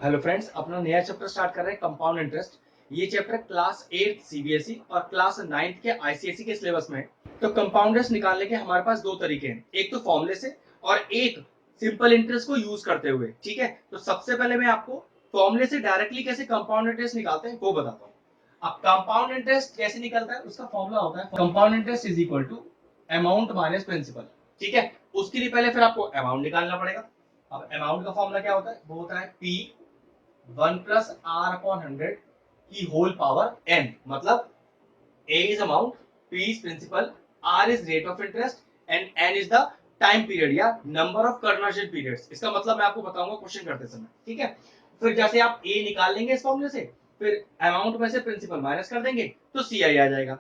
Hello friends, अपना नया chapter start कर रहे हैं कंपाउंड इंटरेस्ट। ये चैप्टर क्लास 8 सीबीएसई और क्लास 9 के आईसीएसई के सिलेबस में है। तो कंपाउंड इंटरेस्ट निकालने के हमारे पास दो तरीके हैं, एक तो फॉर्मूले से और एक सिंपल इंटरेस्ट को यूज करते हुए। ठीक है, तो सबसे पहले मैं आपको फॉर्मूले से डायरेक्टली कैसे कंपाउंड इंटरेस्ट निकालते हैं वो बताता हूँ। अब कंपाउंड इंटरेस्ट कैसे निकलता है, उसका फॉर्मूला होता है compound interest is equal to amount minus principal. ठीक है, उसके लिए पहले फिर आपको अमाउंट निकालना पड़ेगा। अब अमाउंट का फॉर्मूला क्या होता है, वो होता है पी 1+r/100 की होल पावर n। मतलब a is amount, p is principal, r is rate of interest and n is the time period या नंबर ऑफ कन्वर्जन पीरियड्स। इसका मतलब मैं आपको बताऊंगा क्वेश्चन करते समय। ठीक है, फिर जैसे आप a निकाल लेंगे इस फॉर्मूले से, फिर अमाउंट में से प्रिंसिपल माइनस कर देंगे तो ci आ जाएगा।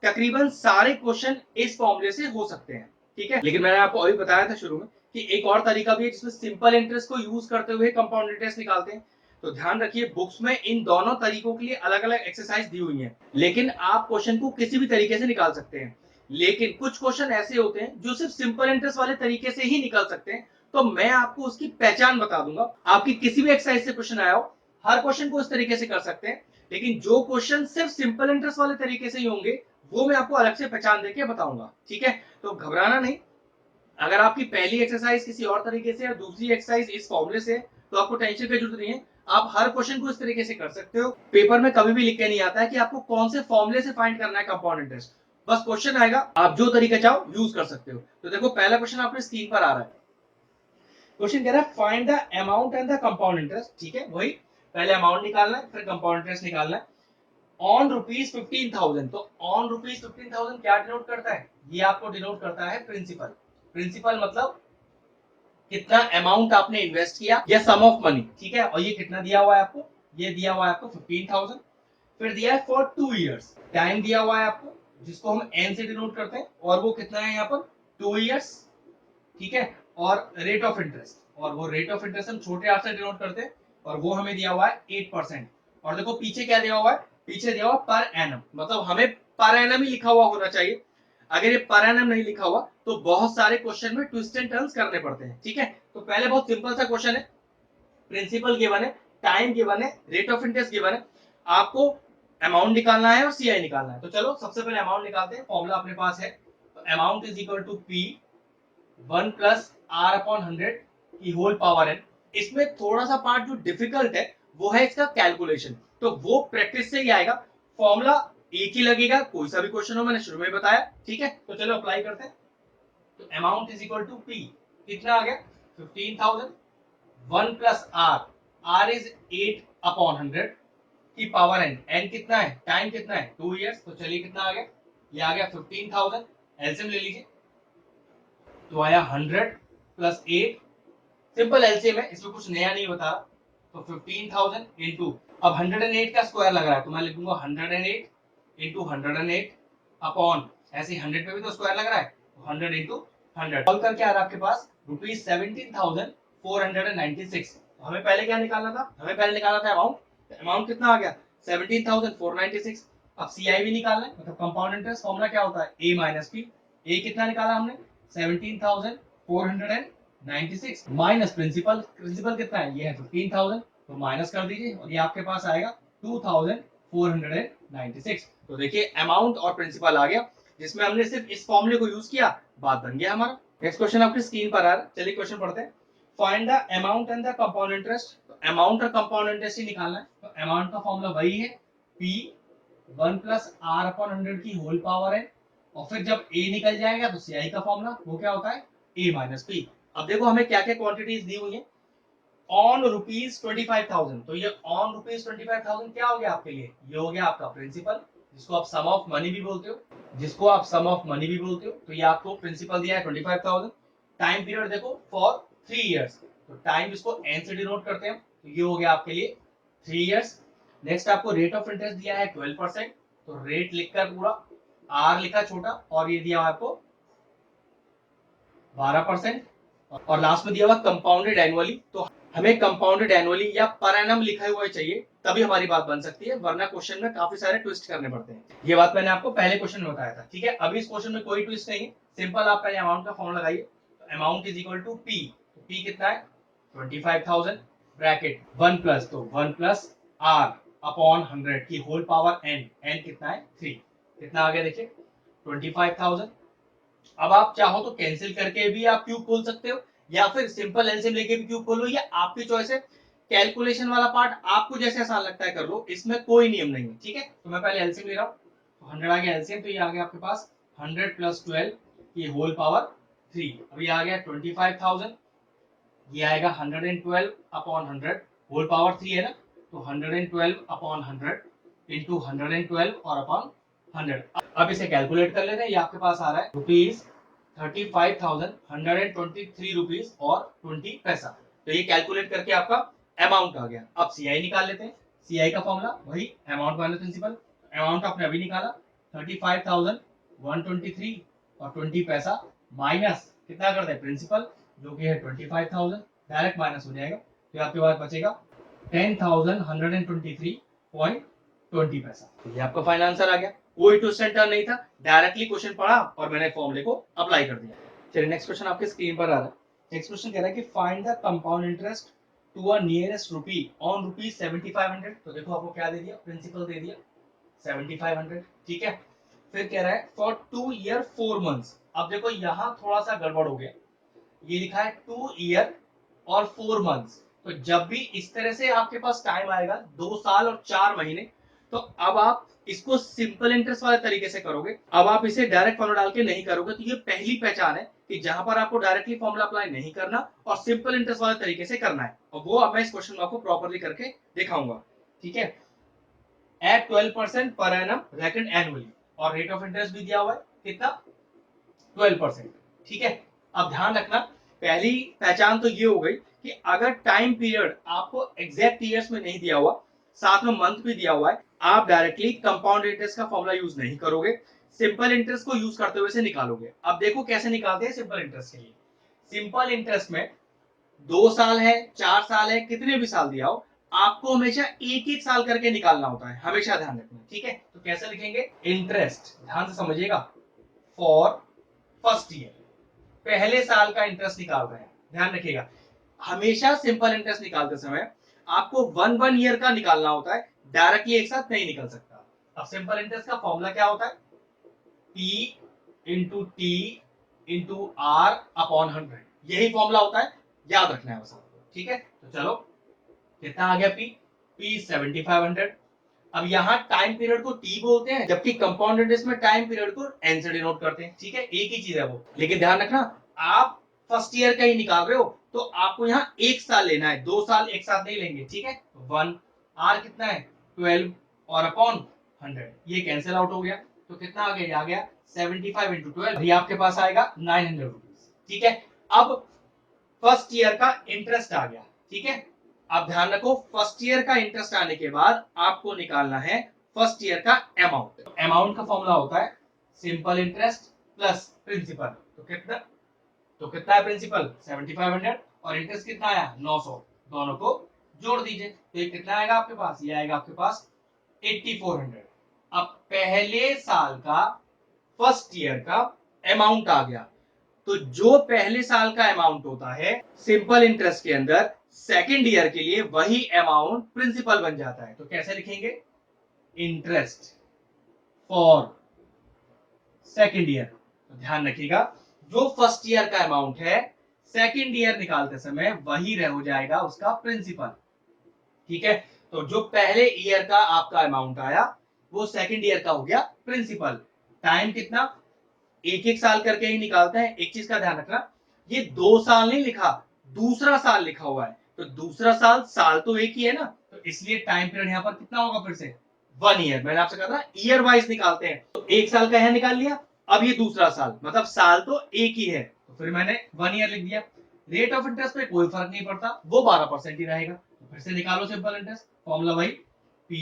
तकरीबन सारे क्वेश्चन इस फॉर्मूले से हो सकते हैं। ठीक है, लेकिन मैंने आपको अभी बताया था शुरू में कि एक और तरीका भी है जिसमें सिंपल इंटरेस्ट को यूज करते हुए कंपाउंड इंटरेस्ट निकालते हैं। तो ध्यान रखिए, बुक्स में इन दोनों तरीकों के लिए अलग अलग एक्सरसाइज दी हुई है, लेकिन आप क्वेश्चन को किसी भी तरीके से निकाल सकते हैं। लेकिन कुछ क्वेश्चन ऐसे होते हैं जो सिर्फ सिंपल इंटरेस्ट वाले तरीके से ही निकल सकते हैं, तो मैं आपको उसकी पहचान बता दूंगा। आपकी किसी भी एक्सरसाइज से क्वेश्चन आया हो, हर क्वेश्चन को इस तरीके से कर सकते हैं, लेकिन जो क्वेश्चन सिर्फ सिंपल इंटरेस्ट वाले तरीके से ही होंगे वो मैं आपको अलग से पहचान देके बताऊंगा। ठीक है, तो घबराना नहीं। अगर आपकी पहली एक्सरसाइज किसी और तरीके से या दूसरी एक्सरसाइज इस फॉर्मूले से, तो आपको टेंशन की जरूरत नहीं है। आप हर क्वेश्चन को इस तरीके से कर सकते हो। पेपर में कभी भी लिख के नहीं आता है कि आपको कौन से फॉर्मूले से फाइंड करना है कंपाउंड इंटरेस्ट। बस क्वेश्चन आएगा, आप जो तरीका चाहो यूज कर सकते हो। तो देखो, पहला क्वेश्चन आपके स्क्रीन पर आ रहा है। क्वेश्चन कह रहा है find the amount and the compound interest. ठीक है, वही पहले अमाउंट निकालना है, फिर कंपाउंड इंटरेस्ट निकालना है ऑन रुपीज 15,000। तो ऑन रुपीज 15,000 क्या डिनोट करता है, ये आपको डिनोट करता है प्रिंसिपल। प्रिंसिपल मतलब कितना अमाउंट आपने इन्वेस्ट किया या सम ऑफ मनी। ठीक है, और ये कितना दिया हुआ है आपको, ये दिया हुआ है आपको 15,000। फिर दिया है फॉर 2 इयर्स, टाइम दिया हुआ है आपको जिसको हम एन से डिनोट करते हैं, और वो कितना है यहाँ पर 2 इयर्स। ठीक है, और रेट ऑफ इंटरेस्ट, और वो रेट ऑफ इंटरेस्ट हम छोटे आर से डिनोट करते हैं, और वो हमें दिया हुआ है 8%। और देखो पीछे क्या दिया हुआ है, पीछे दिया हुआ पर एनम, मतलब हमें पर एनम ही लिखा हुआ होना चाहिए। अगर ये पर एनम नहीं लिखा हुआ तो बहुत सारे क्वेश्चन में ट्विस्ट एंड टर्न्स करने पड़ते हैं। ठीक है, तो पहले बहुत सिंपल सा क्वेश्चन है, प्रिंसिपल गिवन है, टाइम गिवन है, रेट ऑफ इंटरेस्ट गिवन है, आपको अमाउंट निकालना है और सीआई निकालना है। तो चलो सबसे पहले अमाउंट निकालते हैं। फॉर्मूला अपने पास है, तो amount is equal to P 1+r/100 की होल पावर n। इसमें थोड़ा सा पार्ट जो डिफिकल्ट है वो है इसका कैलकुलेशन, तो वो प्रैक्टिस से ही आएगा। फॉर्मूला एक ही लगेगा, कोई सा भी क्वेश्चन हो, मैंने शुरू में बताया। ठीक है, तो चलो अप्लाई करते हैं। तो amount is equal to P, कितना आ गया 15,000, 1+r, r इज 8/100 की पावर n। n कितना है, टाइम कितना है 2 इयर्स। तो चलिए कितना आ गया, ये आ गया 15,000। एलसीएम ले लीजिए, तो आया 100 + 8। सिंपल एलसीएम है, इसमें कुछ नया नहीं बता। तो 15,000 इंटू, अब 108 का स्क्वायर लग रहा है तो मैं लिखूंगा 108 इंटू 108 अपॉन, ऐसे 100 पे भी तो स्क्वायर लग रहा है, 100 इंटू 100। सॉल्व करके आ रहा है आपके पास ₹17,496। हमें पहले क्या निकालना था, हमें पहले निकालना था अमाउंट। अमाउंट कितना आ गया 17,496। अब सीआई भी निकालना है, मतलब कंपाउंड इंटरेस्ट। फॉर्मूला क्या होता है, ए माइनस पी। ए कितना निकाला हमने 17,496 माइनस प्रिंसिपल, प्रिंसिपल कितना है, ये है 15,000, तो माइनस कर दीजिए और ये आपके पास आएगा 2,496। तो देखिए अमाउंट और प्रिंसिपल आ गया, जिसमें हमने सिर्फ इस फॉर्मूले को यूज किया, बात बन गया हमारा। नेक्स्ट क्वेश्चन आपकी स्क्रीन पर आ रहा है, चलिए क्वेश्चन पढ़ते हैं। Find the amount and the compound interest. तो अमाउंट और कंपाउंड इंटरेस्ट ही निकालना है। तो अमाउंट का फॉर्मूला वही है, पी 1+r/100 की होल पावर है, और फिर जब ए निकल जाएगा तो सीआई का फॉर्मूला वो क्या होता है, ए माइनस पी। अब देखो हमें क्या क्या क्वांटिटीज दी हुई है। ऑन रुपीज 25,000, तो ये ऑन रुपीज 25,000 क्या हो गया आपके लिए, ये हो गया आपका प्रिंसिपल, जिसको आप सम ऑफ मनी भी बोलते हो, जिसको आप सम ऑफ मनी भी बोलते हो। तो ये आपको प्रिंसिपल दिया है 25,000। टाइम पीरियड देखो फॉर 3 इयर्स, तो टाइम इसको एन से डिनोट करते हैं, तो ये हो गया आपके लिए 3 इयर्स। नेक्स्ट आपको रेट ऑफ इंटरेस्ट दिया है 12%, तो रेट लिखकर पूरा आर लिखा छोटा, और ये दिया आपको 12%। और लास्ट में दिया हुआ कंपाउंडेड एनुअली, तो हमें कंपाउंडेड एनुअली या पर एनम लिखा हुआ चाहिए, तभी हमारी बात बन सकती है, वरना क्वेश्चन में काफी सारे ट्विस्ट करने पड़ते हैं। ये बात मैंने आपको पहले क्वेश्चन में बताया था। ठीक है, अभी इस क्वेश्चन में कोई ट्विस्ट नहीं है, सिंपल आप पहले अमाउंट का फॉर्मूला लगाइए। तो amount is equal to P, तो पी कितना है 25,000 ब्रैकेट 1 प्लस, तो 1 प्लस आर अपॉन 100 की होल पावर एन, एन कितना है 3, कितना आ गया देखिए 25,000। अब आप चाहो तो कैंसिल करके भी आप क्यूब खोल सकते हो, या फिर सिंपल एलसीएम लेके भी क्यूब खोलो, या आपकी चॉइस है। कैलकुलेशन वाला पार्ट आपको जैसे आसान लगता है कर लो, इसमें कोई नियम नहीं है, ठीक है। तो मैं पहले एलसीएम ले रहा हूँ, तो 100 आ गया एलसीएम, तो ये आ गया आपके पास 100 प्लस 12 की होल पावर 3, अभी आ गया 25,000, ये आएगा 112 अपॉन 100 होल पावर 3 है ना, तो 112 अपॉन 100 इंटू 112 और अपॉन 100। अब इसे कैलकुलेट कर लेते हैं, ये आपके पास आ रहा है रुपीज 35,123 रुपीज और 20 पैसा। तो ये कैलकुलेट करके आपका अमाउंट आ गया। अब सीआई निकाल लेते हैं। सीआई का फॉर्मूला वही अमाउंट माइनस प्रिंसिपल, अमाउंट आपने अभी निकाला 35,123 और 20 पैसा, माइनस कितना कर दे प्रिंसिपल जो कि है 25,000, डायरेक्ट माइनस हो जाएगा, तो आपके पास बचेगा 10,123.20 पैसा। तो ये आपका फाइनल आंसर आ गया, कोई ट्विस्ट एंड टर्न नहीं था, डायरेक्टली क्वेश्चन पढ़ा और मैंने फॉर्मूले को अप्लाई कर दिया। चलिए नेक्स्ट क्वेश्चन आपके स्क्रीन पर आ रहा है। नेक्स्ट क्वेश्चन कह रहा है कि find the compound interest to a nearest rupee on rupees 7500। तो देखो आपको क्या दे दिया, प्रिंसिपल दे दिया 7500, ठीक है। फिर कह रहा है फॉर 2 ईयर 4 मंथ्स। अब देखो यहाँ थोड़ा सा गड़बड़ हो गया, ये लिखा है 2 ईयर और 4 मंथ्स, तो जब भी इस तरह से आपके पास टाइम आएगा 2 साल और 4 महीने, तो अब आप इसको सिंपल इंटरेस्ट वाले तरीके से करोगे। अब आप इसे डायरेक्ट फॉर्मूला डाल के नहीं करोगे, तो ये पहली पहचान है कि जहां पर आपको डायरेक्टली फॉर्मूला अप्लाई नहीं करना और सिंपल इंटरेस्ट वाले तरीके से करना है, और वो अब मैं इस क्वेश्चन में आपको प्रॉपर्ली करके दिखाऊंगा, ठीक है। एट 12% पर एनम रेकन एनुअली, और रेट ऑफ इंटरेस्ट भी दिया हुआ है कितना 12%, ठीक है। अब ध्यान रखना, पहली पहचान तो ये हो गई कि अगर टाइम पीरियड आपको एग्जैक्ट ईयर्स में नहीं दिया हुआ, साथ में मंथ भी दिया हुआ है, आप डायरेक्टली कंपाउंड इंटरेस्ट का फॉर्मूला यूज नहीं करोगे, सिंपल इंटरेस्ट को यूज करते हुए से निकालोगे। अब देखो कैसे निकालते हैं सिंपल इंटरेस्ट के लिए। सिंपल इंटरेस्ट में 2 साल है, 4 साल है, कितने भी साल दिया हो, आपको हमेशा एक एक साल करके निकालना होता है, हमेशा ध्यान रखना, ठीक है। तो कैसे लिखेंगे, इंटरेस्ट ध्यान से समझिएगा, फॉर फर्स्ट ईयर, पहले साल का इंटरेस्ट निकाल रहे हैं, ध्यान रखिएगा। हमेशा सिंपल इंटरेस्ट निकालते समय आपको 1 ईयर का निकालना होता है, डायरेक्टली एक साथ नहीं निकल सकता। अब सिंपल इंटरेस्ट का फॉर्मूला क्या होता है, P into T into R upon 100, यही फॉर्मूला होता है, याद रखना है बस आपको, ठीक है। तो चलो कितना आ गया P 7500। अब यहाँ टाइम पीरियड को टी बोलते हैं, जबकि कंपाउंड इंटरेस्ट में टाइम पीरियड को एन से डिनोट करते हैं, ठीक है, एक ही चीज है वो। लेकिन ध्यान रखना, आप फर्स्ट ईयर का ही निकाल रहे हो, तो आपको यहाँ एक साल लेना है, 2 साल एक साथ नहीं लेंगे, ठीक है। 1 आर कितना है 12 और अपॉन 100, ये कैंसिल आउट हो गया, तो कितना आ गया, आ गया 75 इंटू 12, ये आपके पास आएगा 900 रुपीज, ठीक है। अब फर्स्ट ईयर का इंटरेस्ट आ गया, ठीक है। अब ध्यान रखो, फर्स्ट ईयर का इंटरेस्ट आने के बाद आपको निकालना है फर्स्ट ईयर का अमाउंट। अमाउंट का फॉर्मूला होता है सिंपल इंटरेस्ट प्लस प्रिंसिपल, तो कितना है प्रिंसिपल 7500 और इंटरेस्ट कितना आया 900, दोनों को जोड़ दीजिए, तो ये कितना आएगा आपके पास, ये आएगा आपके पास 8400। अब पहले साल का फर्स्ट ईयर का अमाउंट आ गया, तो जो पहले साल का अमाउंट होता है सिंपल इंटरेस्ट के अंदर, सेकेंड ईयर के लिए वही अमाउंट प्रिंसिपल बन जाता है। तो कैसे लिखेंगे, इंटरेस्ट फॉर सेकेंड ईयर। तो ध्यान रखिएगा, जो फर्स्ट ईयर का अमाउंट है सेकेंड ईयर निकालते समय वही रह हो जाएगा उसका प्रिंसिपल, ठीक है। तो जो पहले ईयर का आपका अमाउंट आया वो सेकेंड ईयर का हो गया प्रिंसिपल। टाइम कितना, एक एक साल करके ही निकालते हैं। एक चीज का ध्यान रखना, ये 2 साल नहीं लिखा, दूसरा साल लिखा हुआ है, तो दूसरा साल, साल तो एक ही है ना, तो इसलिए टाइम पीरियड यहाँ पर कितना होगा, फिर से 1 ईयर। मैंने आपसे कहा था ईयर वाइज निकालते हैं, तो एक साल का यहाँ निकाल लिया, अब ये दूसरा साल, मतलब साल तो एक ही है, तो फिर मैंने 1 ईयर लिख दिया। रेट ऑफ इंटरेस्ट पे कोई फर्क नहीं पड़ता, वो 12% ही रहेगा, तो फिर से निकालो सिंपल इंटरेस्ट, फॉर्मूला भाई P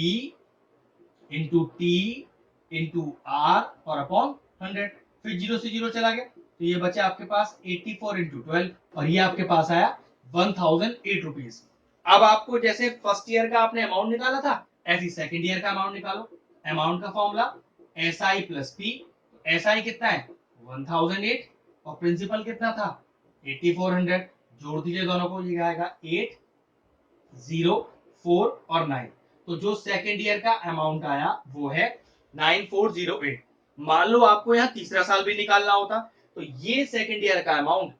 into T into R और अपॉन 100, फिर 0 से 0 चला गया, तो ये बचा आपके पास 84 इंटू 12, और ये आपके पास आया 1008 रुपीज। अब आपको जैसे फर्स्ट ईयर का आपने अमाउंट निकाला था, ऐसे सेकंड ईयर का अमाउंट निकालो। अमाउंट का formula S I plus P, S I कितना है 1008 और प्रिंसिपल कितना था 8400, जोड़ दीजिए दोनों को, ये आएगा 8 0, 4 और 9। तो जो सेकेंड ईयर का अमाउंट आया वो है 9408। मान लो आपको यहाँ तीसरा साल भी निकालना होता तो ये सेकेंड ईयर का अमाउंट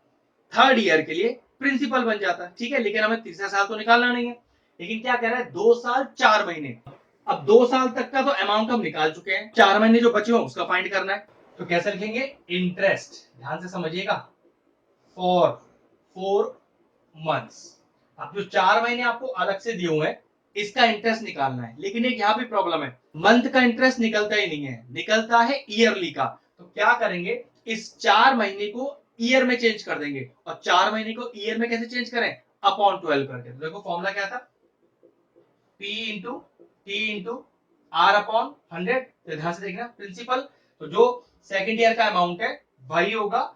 थर्ड ईयर के लिए प्रिंसिपल बन जाता, ठीक है। लेकिन हमें तीसरा साल तो निकालना नहीं है, लेकिन क्या कह रहा है 2 साल 4 महीने। अब 2 साल तक का तो अमाउंट हम निकाल चुके हैं, 4 महीने जो बचे हो उसका फाइंड करना है। तो कैसे लिखेंगे? इंटरेस्ट, ध्यान से समझिएगा, फॉर 4 मंथ्स। अब जो 4 महीने आपको अलग से दिए हुए हैं इसका इंटरेस्ट निकालना है। लेकिन एक यहाँ भी प्रॉब्लम है, मंथ का इंटरेस्ट निकलता ही नहीं है, निकलता है ईयरली का। तो क्या करेंगे, इस 4 महीने को ईयर में चेंज कर देंगे। और 4 महीने को ईयर में कैसे चेंज करें? अपॉन 12 करके। तो देखो फॉर्मूला क्या था, P into T into R upon 100। तो ध्यान से देखना, प्रिंसिपल तो जो सेकेंड ईयर का अमाउंट है वही होगा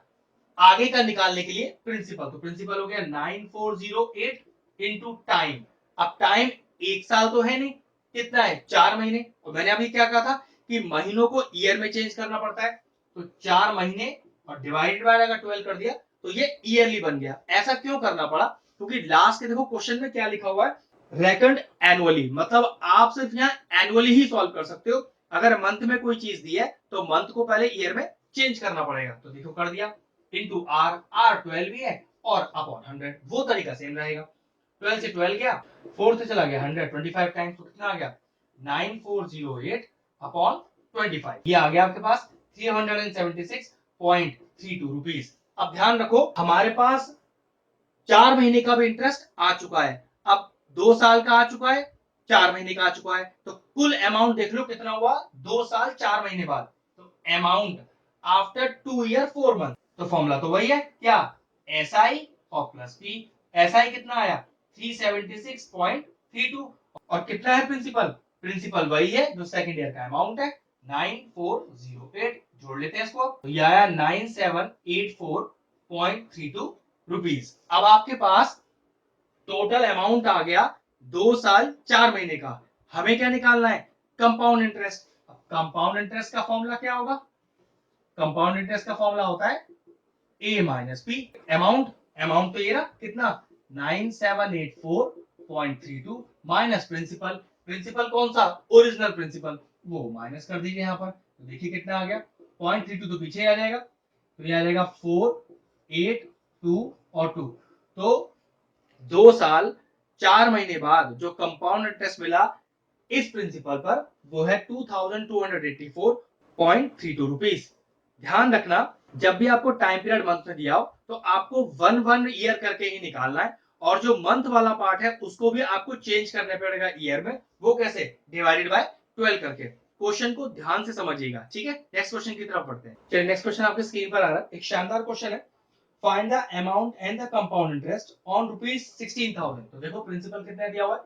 आगे का निकालने के लिए प्रिंसिपल। तो प्रिंसिपल हो गया 9408 इंटू टाइम। अब टाइम एक साल तो है नहीं, कितना है? 4 महीने। और मैंने अभी क्या कहा था कि महीनों को ईयर में चेंज करना पड़ता है। तो 4 महीने और डिवाइडेड बाय अगर 12 कर दिया तो ये ईयरली बन गया। ऐसा क्यों करना पड़ा? क्योंकि लास्ट के देखो क्वेश्चन में क्या लिखा हुआ है, रेकॉर्ड एनुअली। मतलब आप सिर्फ यहाँ एनुअली ही सॉल्व कर सकते हो। अगर मंथ में कोई चीज दी है तो मंथ को पहले ईयर में चेंज करना पड़ेगा। तो देखो कर दिया, इंटू आर, आर 12 भी है और अपॉन 100, वो तरीका सेम रहेगा। 12 से 12 गया, 4 से चला गया 100, 25 टाइम्स। तो कितना आ गया? 9408 अपॉन 25। ये आ गया आपके पास 376.32 रुपीज। अब ध्यान रखो, हमारे पास 4 महीने का भी इंटरेस्ट आ चुका है, अब 2 साल का आ चुका है, 4 महीने का आ चुका है। तो कुल अमाउंट देख लो कितना हुआ 2 साल 4 महीने बाद। तो अमाउंट आफ्टर 2 ईयर 4 मंथ। तो फॉर्मूला तो वही है, क्या? SI और प्लस P। SI कितना आया? 376.32। और कितना है प्रिंसिपल? प्रिंसिपल वही है जो सेकंड ईयर का अमाउंट है 9408। जोड़ लेते हैं इसको, तो ये आया 9784.32 रुपीज। अब आपके पास टोटल अमाउंट आ गया 2 साल 4 महीने का। हमें क्या निकालना है? Compound interest. कंपाउंड इंटरेस्ट का फॉर्मूला क्या होगा? कंपाउंड इंटरेस्ट का फॉर्मूला होता है A minus P. Amount, amount तो ये रहा कितना 9784.32 माइनस प्रिंसिपल। प्रिंसिपल कौन सा? ओरिजिनल प्रिंसिपल, वो माइनस कर दीजिए यहाँ पर। तो देखिए कितना आ गया, 0.32 तो पीछे आ जाएगा, तो ये आ जाएगा 4, 8, 2 और 2। तो 2 साल 4 महीने बाद जो कंपाउंड इंटरेस्ट मिला इस प्रिंसिपल पर वो है 2284.32 रुपीज। ध्यान रखना, जब भी आपको टाइम पीरियड मंथ में दिया हो तो आपको 1 ईयर करके ही निकालना है। और जो मंथ वाला पार्ट है उसको भी आपको चेंज करने पड़ेगा ईयर में। वो कैसे? डिवाइडेड बाय 12 करके। क्वेश्चन को ध्यान से समझिएगा, ठीक है। नेक्स्ट क्वेश्चन की तरफ बढ़ते हैं। चलिए नेक्स्ट क्वेश्चन आपके स्क्रीन पर आ रहा है, एक शानदार क्वेश्चन है। Find the amount and the compound interest on rupees 16,000। तो देखो प्रिंसिपल कितना दिया हुआ है,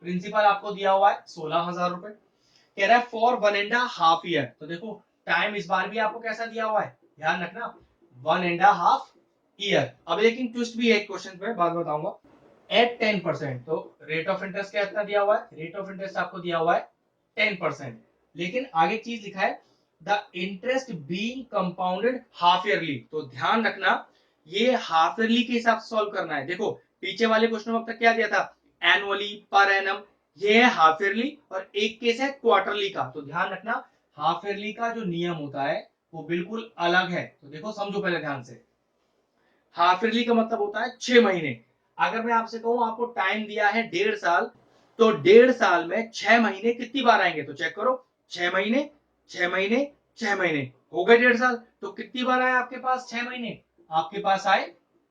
प्रिंसिपल आपको दिया हुआ है 16,000 रुपए। कह रहा है फॉर 1.5 ईयर। तो देखो टाइम इस बार भी आपको कैसा दिया हुआ है, ध्यान रखना, 1.5 ईयर। अब लेकिन ट्विस्ट भी है क्वेश्चन पे, बाद बताऊंगा। एट 10%। तो रेट ऑफ इंटरेस्ट क्या इतना दिया हुआ है? रेट ऑफ इंटरेस्ट आपको दिया हुआ है 10%। लेकिन आगे चीज लिखा है the interest being compounded half yearly. तो ध्यान रखना ये हाफ ईयरली के हिसाब से सॉल्व करना है। देखो पीछे वाले क्वेश्चन में अब तक क्या दिया था, एनुअली, पर एनम। ये है हाफ ईयरली और एक केस है क्वार्टरली का। तो ध्यान रखना हाफ ईयरली का जो नियम होता है वो बिल्कुल अलग है। तो देखो समझो पहले ध्यान से, हाफ ईयरली का मतलब होता है 6 महीने। अगर मैं आपसे कहूं आपको टाइम दिया है 1.5 साल, तो 1.5 साल में 6 महीने कितनी बार आएंगे? तो चेक करो, 6 महीने, 6 महीने, 6 महीने, हो गए 1.5 साल। तो कितनी बार आए आपके पास 6 महीने? आपके पास आए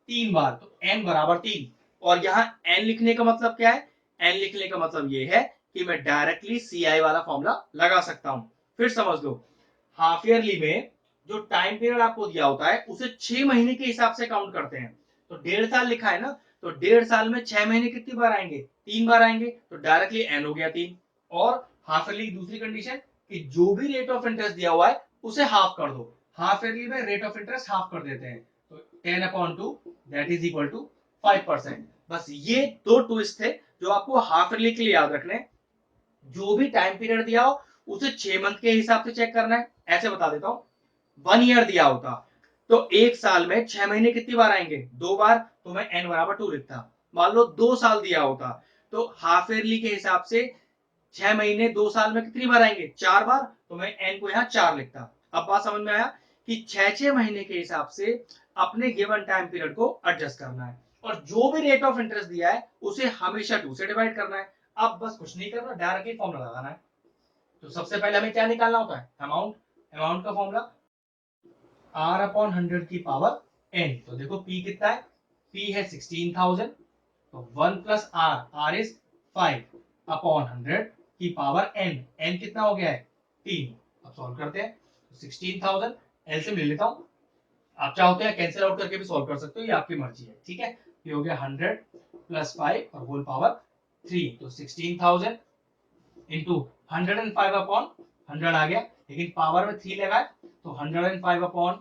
3 बार। तो n बराबर 3। और यहाँ n लिखने का मतलब क्या है? n लिखने का मतलब ये है कि मैं डायरेक्टली CI वाला फॉर्मूला लगा सकता हूं। फिर समझ लो, हाफ ईयरली में जो टाइम पीरियड आपको दिया होता है उसे 6 महीने के हिसाब से काउंट करते हैं। तो 1.5 साल लिखा है ना, तो 1.5 साल में 6 महीने कितनी बार आएंगे? 3 बार आएंगे। तो डायरेक्टली एन हो गया 3। और हाफ ईयरली की दूसरी कंडीशन कि जो भी रेट ऑफ इंटरेस्ट दिया हुआ है उसे हाफ कर दो। हाफ ईयरली में रेट ऑफ इंटरेस्ट हाफ कर देते हैं, तो 10/2 दैट इज इक्वल टू 5%। बस ये दो ट्विस्ट थे जो आपको हाफ ईयरली के लिए याद रखने। जो भी टाइम पीरियड दिया हो उसे 6 मंथ के हिसाब से चेक करना है। ऐसे बता देता हूं, 1 ईयर दिया होता तो 1 साल में 6 महीने कितनी बार आएंगे? 2 बार। तो मैं n बराबर 2 लिखता। मान लो 2 साल दिया होता तो हाफ ईयरली के हिसाब से 6 महीने 2 साल में कितनी बार आएंगे? 4 बार। तो मैं n को यहाँ 4 लिखता। अब बात समझ में आया कि 6 महीने के हिसाब से अपने गिवन टाइम पीरियड को एडजस्ट करना है, और जो भी रेट ऑफ इंटरेस्ट दिया है उसे हमेशा 2 से डिवाइड करना है। अब बस कुछ नहीं करना, डायरेक्टली फॉर्मूला लगाना है। तो सबसे पहले हमें क्या निकालना होता है? अमाउंट। अमाउंट का फॉर्मूला r अपॉन 100 की पावर n। तो देखो p कितना है? p है 16,000, तो 1 प्लस r इज 5 अपॉन 100 की पावर n। n कितना हो गया है? 3। अब सॉल्व करते हैं। 16,000 एलसीएम ले लेता हूं। आप चाहो तो कैंसिल आउट करके भी सॉल्व कर सकते हो, ये आपकी मर्जी है, ठीक है। ये हो गया 100 प्लस 5 और होल पावर 3। तो 16,000 इंटू 105 अपॉन 100 आ गया, लेकिन पावर में 3 लगा है, तो 105 अपॉन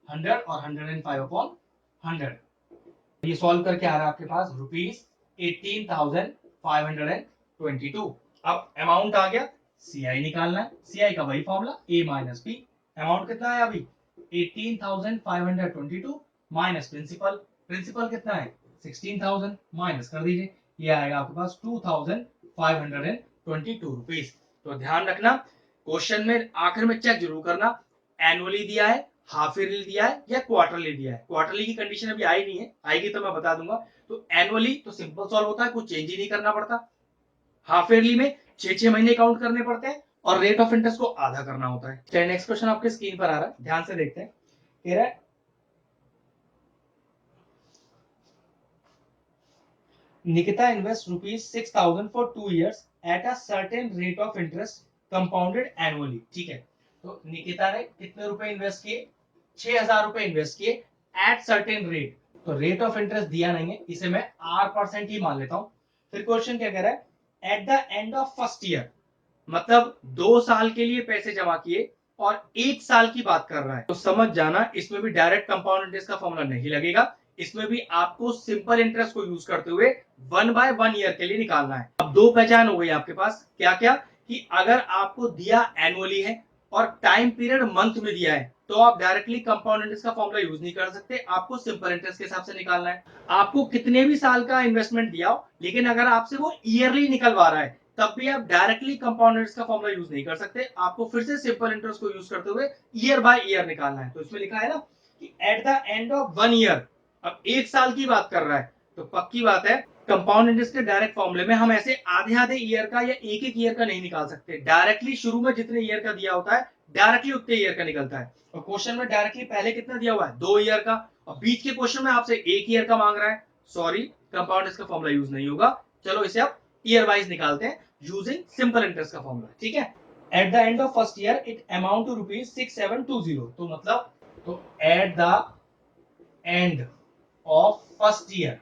100 और 105 अपॉन 100। ये सॉल्व करके आ रहा है आपके पास ₹18,522। अब अमाउंट आ गया, सीआई निकालना है। सीआई का वही फॉर्मूला ए माइनस बी। अमाउंट कितना है अभी? 18,522 माइनस प्रिंसिपल। प्रिंसिपल कितना है? 16,000। माइनस कर दीजिए, ये आएगा आपके पास 2,522 रुपीज। तो ध्यान रखना, क्वेश्चन में आखिर में चेक जरूर करना, एनुअली दिया है, हाफ ईयरली दिया है या क्वार्टरली दिया है। क्वार्टरली की कंडीशन अभी आई नहीं है, आएगी तो मैं बता दूंगा। तो एनुअली तो सिंपल सॉल्व होता है, कुछ चेंज ही नहीं करना पड़ता। हाफ ईयरली में 6 महीने काउंट करने पड़ते हैं और रेट ऑफ इंटरेस्ट को आधा करना होता है। चलिए नेक्स्ट क्वेश्चन आपके स्क्रीन पर आ रहा है, ध्यान से देखते हैं। कह रहा है Nikita invests rupees 6,000 for 2 years at a certain rate of interest compounded annually। ठीक है, तो निकिता ने कितने रुपए इन्वेस्ट किए? 6,000 रुपए इन्वेस्ट किए एट सर्टेन रेट। तो रेट ऑफ इंटरेस्ट दिया नहीं है, इसे मैं r% ही मान लेता हूं। फिर क्वेश्चन क्या कह रहा है? At the end of first year, मतलब 2 साल के लिए पैसे जमा किए और 1 साल की बात कर रहा है। तो समझ जाना, इसमें भी डायरेक्ट कंपाउंड इंटरेस्ट का फॉर्मूला नहीं लगेगा, इसमें भी आपको सिंपल इंटरेस्ट को यूज करते हुए 1/1 ईयर के लिए निकालना है। अब दो पहचान हो गई आपके पास, क्या क्या? कि अगर आपको दिया एनुअली है और टाइम पीरियड मंथ में दिया है, तो आप डायरेक्टली कंपाउंड इंटरेस्ट का फॉर्मूला यूज नहीं कर सकते, आपको सिंपल इंटरेस्ट के हिसाब से निकालना है। आपको कितने भी साल का इन्वेस्टमेंट दिया हो, लेकिन अगर आपसे वो ईयरली निकलवा रहा है, तब भी आप डायरेक्टली कंपाउंड इंटरेस्ट का फॉर्मूला यूज नहीं कर सकते, आपको फिर से सिंपल इंटरेस्ट को यूज करते हुए ईयर बाय ईयर निकालना है। तो इसमें लिखा है ना कि eight the end of 1 year, अब 1 साल की बात कर रहा है, तो पक्की बात है कंपाउंड इंटरेस्ट के डायरेक्ट फॉर्मूले में हम ऐसे आधे आधे ईयर का या एक एक ईयर का नहीं निकाल सकते, डायरेक्टली शुरू में जितने ईयर का दिया होता है डायरेक्टली उतने ईयर का निकलता है। और क्वेश्चन में डायरेक्टली पहले कितना दिया हुआ है? 2 ईयर का, और बीच के क्वेश्चन में आपसे 1 ईयर का मांग रहा है। सॉरी, कंपाउंड इंटरेस्ट का फॉर्मूला यूज नहीं होगा। चलो इसे आप ईयर वाइज निकालते हैं यूजिंग सिंपल इंटरेस्ट का फॉर्मूला, ठीक है। At the end of first year it amount to ₹6720। तो मतलब, तो at the end of first year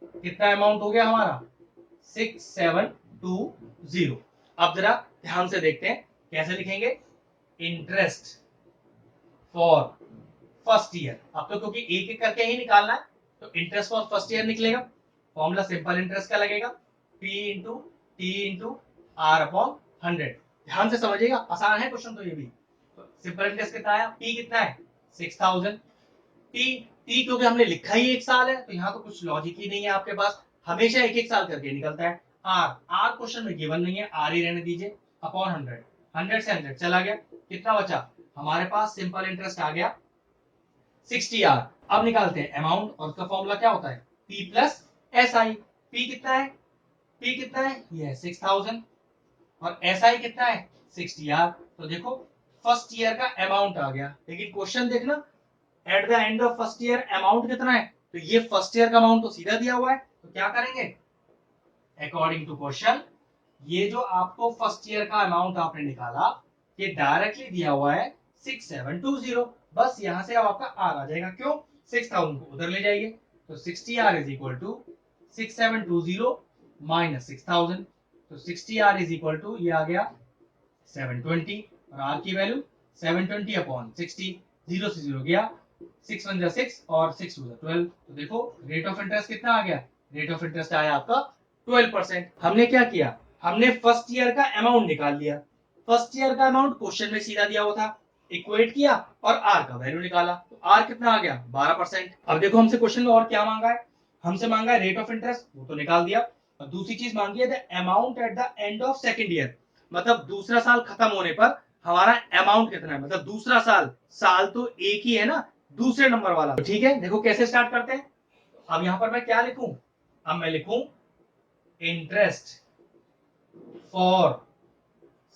कितना अमाउंट हो गया हमारा? 6720। अब जरा ध्यान से देखते हैं कैसे लिखेंगे। इंटरेस्ट फॉर फर्स्ट ईयर, अब तो क्योंकि एक एक करके ही निकालना है, तो इंटरेस्ट फॉर फर्स्ट ईयर निकलेगा। फॉर्मूला सिंपल इंटरेस्ट का लगेगा, P into T into R upon 100। ध्यान से समझिएगा, आसान है क्वेश्चन तो ये भी। तो सिंपल इंटरेस्ट कितना आया? P कितना है? 6,000। टी क्योंकि हमने लिखा ही 1 साल है, तो यहाँ तो कुछ लॉजिक ही नहीं है आपके पास, हमेशा एक एक साल करके निकलता है। आर, आर क्वेश्चन में गिवन नहीं है, आर ही रहने दीजिए, अपॉन 100। 100 से 100 चला गया, कितना बचा हमारे पास? सिंपल इंटरेस्ट आ गया 60R। अब निकालते हैं अमाउंट, और उसका फॉर्मूला क्या होता है? P plus S I. P कितना है? P कितना है? ये है 6,000, और एस आई कितना है? 60R। तो देखो फर्स्ट ईयर का अमाउंट आ गया, लेकिन क्वेश्चन देखना, eight the end of first year amount कितना है? तो ये फर्स्ट ईयर का अमाउंट तो सीधा दिया हुआ है, तो क्या करेंगे? अकॉर्डिंग टू क्वेश्चन, ये जो आपको फर्स्ट ईयर का अमाउंट आपने निकाला, ये डायरेक्टली दिया हुआ है 6720। बस यहां से अब आपका आर आ जाएगा, क्यों? 6,000 को उधर ले जाइए, तो 60R is equal to 6720 minus 6,000। तो 60R इज इक्वल टू, ये आ गया 720, और आर की वैल्यू 720 अपॉन 60। 0 से 0 गया, 6 1 जा 6 और 6 2 जा 12। तो देखो रेट ऑफ इंटरेस्ट कितना आ गया? रेट ऑफ इंटरेस्ट आया आपका 12%। हमने क्या किया? हमने फर्स्ट ईयर का अमाउंट निकाल लिया। फर्स्ट ईयर का अमाउंट क्वेश्चन में सीधा दिया हुआ था, इक्वेट किया और आर का वैल्यू निकाला, तो आर कितना आ गया? 12%। अब देखो हमसे क्वेश्चन में और क्या मांगा है? हमसे मांगा है रेट ऑफ इंटरेस्ट, वो तो निकाल दिया। और दूसरी चीज मांगी है the amount at the end of second year, मतलब दूसरा साल खत्म होने पर हमारा अमाउंट कितना है, मतलब दूसरा साल, साल तो एक ही है ना, दूसरे नंबर वाला। तो ठीक है, देखो कैसे स्टार्ट करते हैं। अब यहां पर मैं क्या लिखूं, अब मैं लिखूं इंटरेस्ट फॉर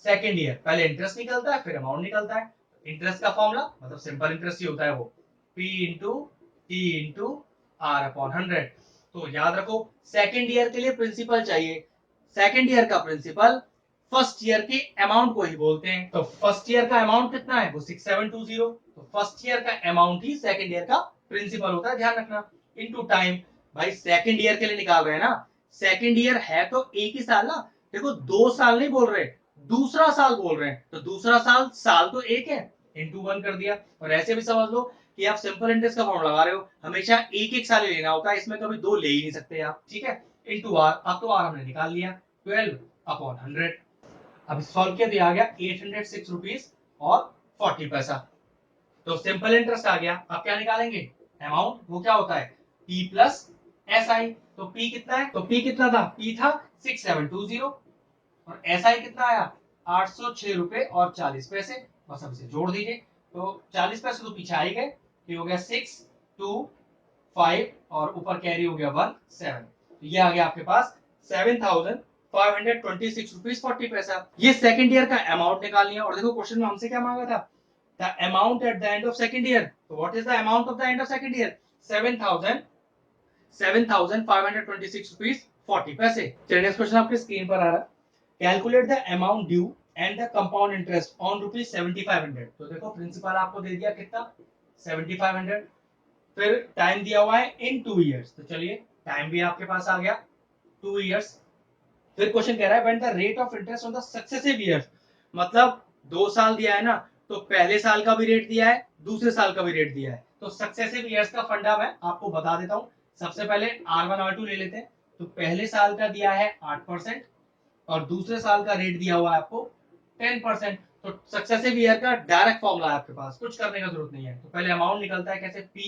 सेकेंड ईयर। पहले इंटरेस्ट निकलता है फिर अमाउंट निकलता है। इंटरेस्ट का फॉर्मूला मतलब सिंपल इंटरेस्ट ही होता है वो, P into T into R upon 100। तो याद रखो सेकेंड ईयर के लिए प्रिंसिपल चाहिए, सेकेंड ईयर का प्रिंसिपल फर्स्ट ईयर के अमाउंट को ही बोलते हैं। तो फर्स्ट ईयर का अमाउंट कितना है, वो 6720। तो फर्स्ट ईयर का अमाउंट ही सेकेंड ईयर का प्रिंसिपल होता है, ध्यान रखना। इनटू टाइम, भाई सेकेंड ईयर के लिए निकाल रहे हैं ना, सेकेंड ईयर है तो एक ही साल ना, देखो 2 साल नहीं बोल रहे, दूसरा साल बोल रहे हैं, तो दूसरा साल, साल तो एक है, इंटू 1 कर दिया। और ऐसे भी समझ लो कि आप सिंपल इंटरेस्ट का फॉर्मूला लगा रहे हो, हमेशा एक एक साल लेना होता है, इसमें कभी दो ले ही नहीं सकते आप, ठीक है। इंटू आर, अब तो आर हमने निकाल लिया 12 अपॉन 100। अब सॉल्व किया तो आ गया 806 रुपीज और 40 पैसा। तो सिंपल इंटरेस्ट आ गया। अब क्या निकालेंगे अमाउंट, वो क्या होता है P प्लस एस आई। तो P कितना है, तो P कितना था, P था 6720 और एस आई कितना आया 806 रुपए और 40 पैसे। बस अब इसे जोड़ दीजिए, तो 40 पैसे तो पीछे आ ही गए, ये हो गया 625 और ऊपर कैरी हो गया 17। तो ये आ गया आपके पास 7526 रुपीज 40 पैसा। ये सेकंड ईयर का अमाउंट निकाल लिया। और देखो क्वेश्चन में हमसे क्या मांगा था, the amount at the end of second year. तो what is the amount of the end of second year, 7526 rupees 40 पैसे। चलिए नेक्स्ट क्वेश्चन आपके स्क्रीन पर आ रहा है, calculate the amount due and the compound interest on rupees 7500। तो देखो principal आपको दे दिया कितना 7500, फिर टाइम दिया हुआ है इन 2 इयर्स। तो चलिए टाइम भी आपके पास आ गया 2 इयर्स। फिर क्वेश्चन कह रहा है when the rate of interest on the successive years, मतलब 2 साल दिया है ना, तो पहले साल का भी रेट दिया है, दूसरे साल का भी रेट दिया है। तो सक्सेसिव ईयर्स का फंडा मैं आपको बता देता हूं। सबसे पहले R1 R2 ले लेते हैं। तो पहले साल का दिया है 8% और दूसरे साल का रेट दिया हुआ है आपको 10%। तो सक्सेसिव ईयर का डायरेक्ट फॉर्मूला है आपके पास, कुछ करने का जरूरत नहीं है। तो पहले अमाउंट निकलता है कैसे, P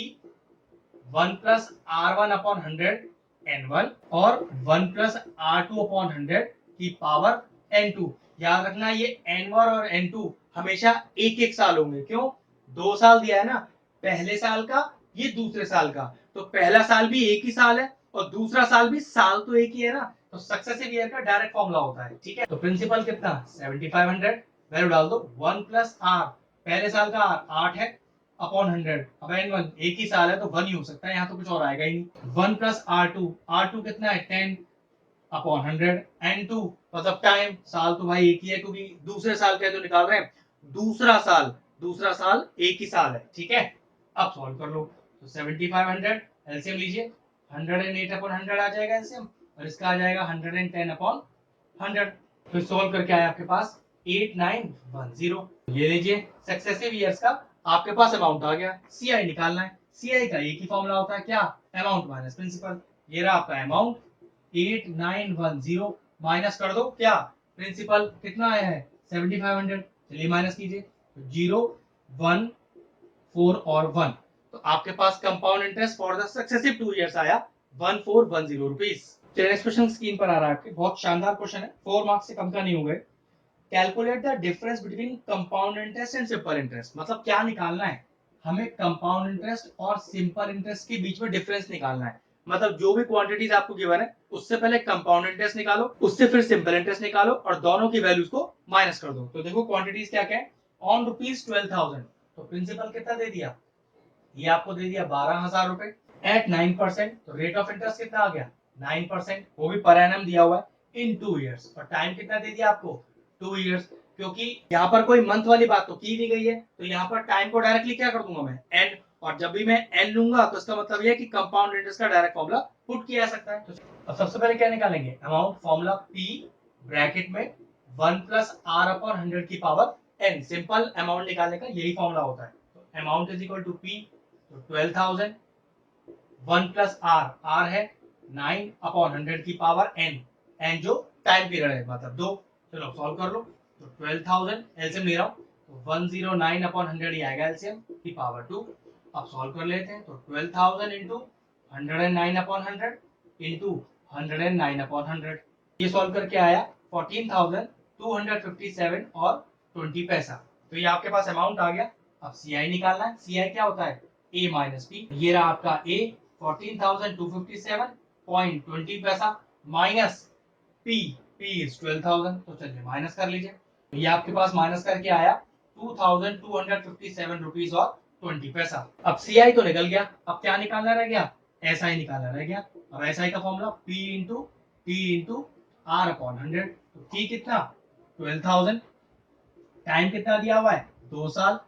1 plus R1 upon 100 N1 और 1 प्लस R2 अपॉन 100 की पावर N2। याद रखना ये N1 और N2 हमेशा एक एक साल होंगे, क्यों, 2 साल दिया है ना, पहले साल का ये दूसरे साल का, तो पहला साल भी एक ही साल है और दूसरा साल भी साल तो एक ही है ना, तो सक्सेसिव ईयर का डायरेक्ट फॉर्मूला होता है, ठीक है। तो प्रिंसिपल कितना 7500, वैल्यू डाल दो 1 प्लस आर, पहले साल का आर 8 है अपॉन 100। अब N1 एक ही साल है तो 1 ही हो सकता है, यहाँ तो कुछ और आएगा ही नहीं। 1 प्लस R2, R2 कितना है 10 अपॉन 100। N2 मतलब टाइम, साल तो भाई एक ही है क्योंकि दूसरे साल का तो निकाल रहे हैं, दूसरा साल, दूसरा साल एक ही साल है, ठीक है। अब सॉल्व कर लो, तो 7500 एलसीएम लीजिए, 108 अपॉन 100 आ जाएगा एलसीएम, और इसका आ जाएगा 110 अपॉन 100। फिर सॉल्व करके आया आपके पास 8910। ये लीजिए सक्सेसिव ईयर्स का आपके पास अमाउंट आ गया। सीआई निकालना है, सीआई का एक ही फॉर्मूला होता है, क्या, अमाउंट माइनस प्रिंसिपल। ये रहा आपका अमाउंट 8910 माइनस कर दो क्या, प्रिंसिपल कितना आया है 7500, चलिए माइनस कीजिए, 0 1 4 और 1। तो आपके पास compound interest for the successive 2 years आया 1410 रुपीज। चलिए नेक्स्ट क्वेश्चन स्क्रीन पर आ रहा है आपके, बहुत शानदार क्वेश्चन है, 4 मार्क्स से कम का नहीं होगा। Calculate the difference between compound interest and simple interest, मतलब क्या निकालना है हमें, कंपाउंड इंटरेस्ट और सिंपल इंटरेस्ट के बीच में डिफरेंस निकालना है। मतलब जो भी क्वांटिटीज आपको गिवन है उससे पहले कंपाउंड इंटरेस्ट निकालो, उससे फिर सिंपल इंटरेस्ट निकालो और दोनों की वैल्यूज को माइनस कर दो। तो देखो क्वांटिटीज क्या क्या है, ऑन रुपीज 12,000, तो प्रिंसिपल कितना दे दिया, ये आपको दे दिया 12,000 रुपए एट 9%। तो रेट ऑफ इंटरेस्ट कितना आ गया 9%, वो भी पर एनम दिया हुआ है इन 2 इयर्स। और टाइम कितना दे दिया आपको 2 इयर्स, क्योंकि यहाँ पर कोई मंथ वाली बात तो की नहीं गई है, तो यहाँ पर टाइम को डायरेक्टली क्या कर दूंगा मैं एन, और जब भी मैं एन लूंगा तो इसका मतलब ये है कि कंपाउंड इंटरेस्ट का डायरेक्ट फॉर्मूला पुट किया जा सकता है। तो सबसे पहले क्या निकालेंगे अमाउंट, फॉर्मूला पी ब्रैकेट में 1 प्लस आर अपॉन 100 की पावर एन, सिंपल अमाउंट निकालने का यही फॉर्मूला होता है। तो amount is equal to P, तो 12,000 1 प्लस आर, आर है 9 अपॉन 100 की पावर एन, एन जो टाइम पीरियड है मतलब 2। चलो सॉल्व कर लो, तो 12,000 एलसीएम ले रहा हूँ, तो 109 अपॉन 100 ही आएगा एलसीएम की पावर 2। अब सॉल्व कर लेते हैं, तो 12,000 इंटू 109 अपॉन 100 इंटू 109/100। ये सॉल्व करके आया 14,257 और 20 पैसा। तो ये आपके पास अमाउंट आ गया। अब सीआई निकालना है। सीआई क्या होता है? ए माइनस पी। ये रहा आपका ए 14,257.20 पैसा माइनस पी, पी इज 12,000। तो चलिए माइनस कर लीजिए। तो ये आपके पास माइनस करके आया 2,257 रुपीज और 20 पैसा। अब सीआई तो निकल गया, अब क्या निकालना रह गया? एसआई निकालना रह गया। अब एसआई का formula P into T into R upon 100। तो टी कितना? 12,000। टाइम कितना दिया हुआ है? 2 साल।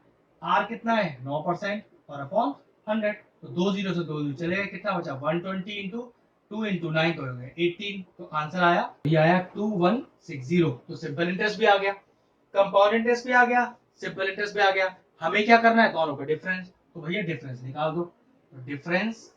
आर कितना है? 9% और अपॉन 100। तो 2 जीरो से 2 जीरो चले गए, कितना बचा? 120 इंटू 2 इंटू 9 तो हो गया 18। तो आंसर आया, ये आया 2160। तो सिंपल इंटरेस्ट भी आ गया, कंपाउंड इंटरेस्ट भी आ गया, सिंपल इंटरेस्ट भी आ गया। हमें क्या करना है? दोनों का डिफरेंस। तो भैया डिफरेंस निकाल दो। तो difference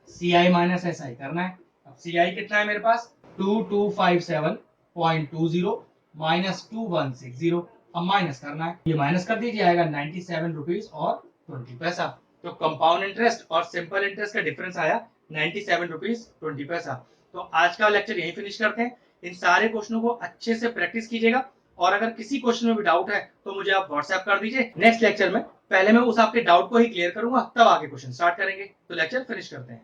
C I minus S I करना है। अब सी आई कितना है मेरे पास? 2257.20 माइनस 2160। अब माइनस करना है, ये माइनस कर दीजिए, आएगा 97 रुपीज और 20 पैसा। तो कंपाउंड इंटरेस्ट और सिंपल इंटरेस्ट का डिफरेंस आया 97 रुपीज 20 पैसा। तो आज का लेक्चर यही फिनिश करते हैं। इन सारे क्वेश्चनों को अच्छे से प्रैक्टिस कीजिएगा और अगर किसी क्वेश्चन में भी डाउट है तो मुझे आप व्हाट्सएप कर दीजिए। नेक्स्ट लेक्चर में पहले मैं उस आपके डाउट को ही क्लियर करूंगा, तब आगे क्वेश्चन स्टार्ट करेंगे। तो लेक्चर फिनिश करते हैं।